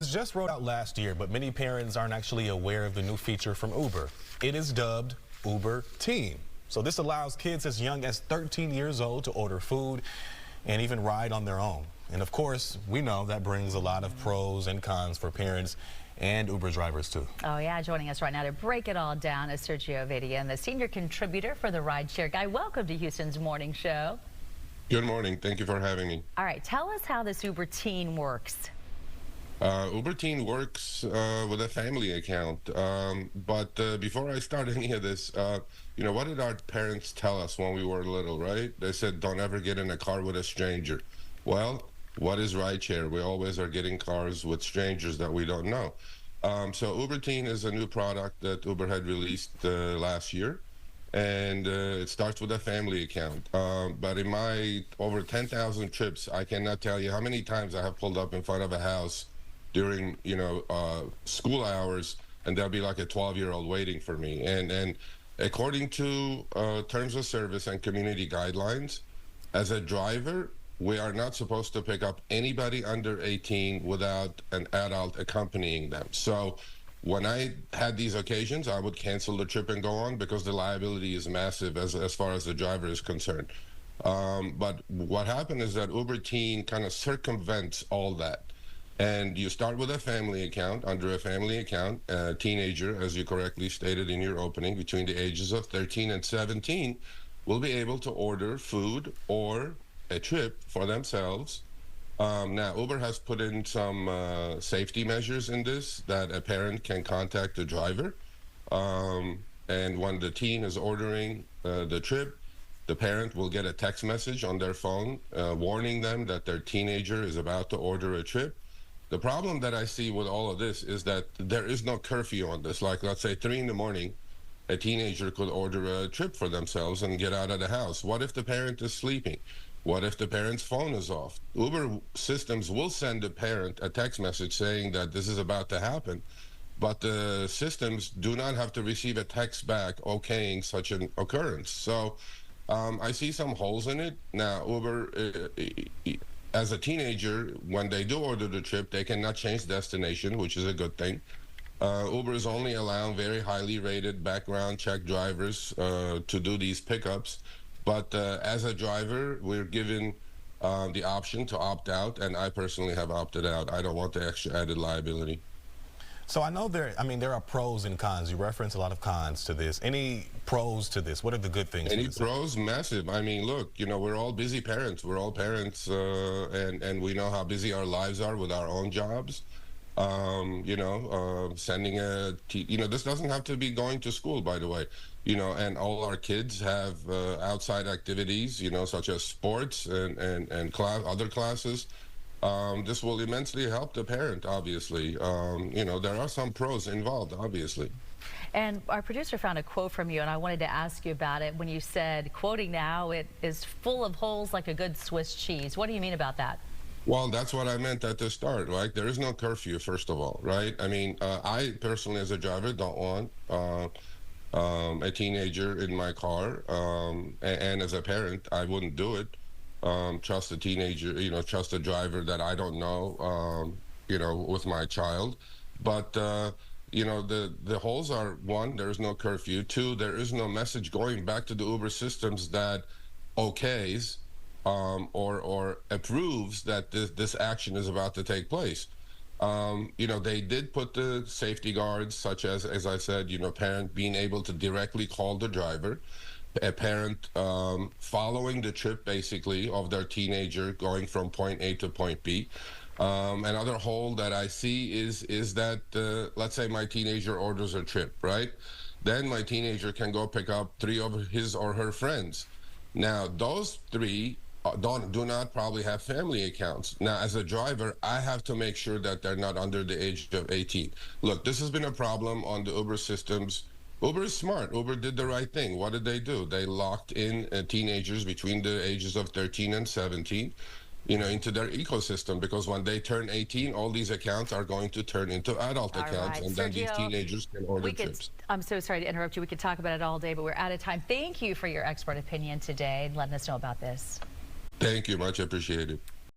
was just rolled out last year, but many parents aren't actually aware of the new feature from Uber. It is dubbed Uber Teen. So this allows kids as young as 13 years old to order food and even ride on their own. And of course, we know that brings a lot of pros and cons for parents and Uber drivers too. Oh yeah, joining us right now to break it all down is Sergio Vadian, the senior contributor for the Rideshare Guy. Welcome to Houston's Morning Show. Good morning. Thank you for having me. All right, tell us how this Uber Teen works. Uber Teen works with a family account. But before I start any of this, you know, what did our parents tell us when we were little, right? They said, don't ever get in a car with a stranger. Well, what is rideshare? We always are getting cars with strangers that we don't know. So Uber Teen is a new product that Uber had released last year. And it starts with a family account. But in my over 10,000 trips, I cannot tell you how many times I have pulled up in front of a house during, you know, school hours, and there'll be like a 12-year-old waiting for me. And according to terms of service and community guidelines, as a driver, we are not supposed to pick up anybody under 18 without an adult accompanying them. So when I had these occasions, I would cancel the trip and go on because the liability is massive as far as the driver is concerned. But what happened is that Uber Teen kind of circumvents all that. And you start with a family account. Under a family account, a teenager, as you correctly stated in your opening, between the ages of 13 and 17, will be able to order food or a trip for themselves. Now, Uber has put in some safety measures in this, that a parent can contact the driver. And when the teen is ordering the trip, the parent will get a text message on their phone warning them that their teenager is about to order a trip. The problem that I see with all of this is that there is no curfew on this. Like, let's say 3 in the morning, a teenager could order a trip for themselves and get out of the house. What if the parent is sleeping? What if the parent's phone is off? Uber systems will send the parent a text message saying that this is about to happen, but the systems do not have to receive a text back okaying such an occurrence. So I see some holes in it. Now, Uber, as a teenager, when they do order the trip, they cannot change destination, which is a good thing. Uber is only allowing very highly rated background check drivers to do these pickups. But as a driver, we're given the option to opt out, and I personally have opted out. I don't want the extra added liability. So I know there are pros and cons. You reference a lot of cons to this. Any pros to this? What are the good things? Any pros? Massive. I mean, look, you know, we're all busy parents. We're all parents, and we know how busy our lives are with our own jobs. You know, sending you know, this doesn't have to be going to school, by the way, you know, and all our kids have outside activities, you know, such as sports and other classes. This will immensely help the parent, obviously. You know, there are some pros involved, obviously. And our producer found a quote from you, and I wanted to ask you about it when you said, quoting now, it is full of holes like a good Swiss cheese. What do you mean about that? Well, that's what I meant at the start, right? There is no curfew, first of all, right? I mean, I personally, as a driver, don't want a teenager in my car. And as a parent, I wouldn't do it. Trust a teenager, you know, trust a driver that I don't know, you know, with my child. But, you know, the holes are, 1, there is no curfew. 2, there is no message going back to the Uber systems that okays or approves that this action is about to take place. You know, they did put the safety guards, such as I said, you know, parent being able to directly call the driver, a parent following the trip, basically, of their teenager going from point A to point B. Another hole that I see is that, let's say my teenager orders a trip, right? Then my teenager can go pick up 3 of his or her friends. Now, those 3 do not probably have family accounts. Now, as a driver, I have to make sure that they're not under the age of 18. Look, this has been a problem on the Uber systems. Uber is smart. Uber did the right thing. What did they do? They locked in teenagers between the ages of 13 and 17, you know, into their ecosystem, because when they turn 18, all these accounts are going to turn into adult accounts, and then these teenagers can order trips. I'm so sorry to interrupt you. We could talk about it all day, but we're out of time. Thank you for your expert opinion today and letting us know about this. Thank you. Much appreciated.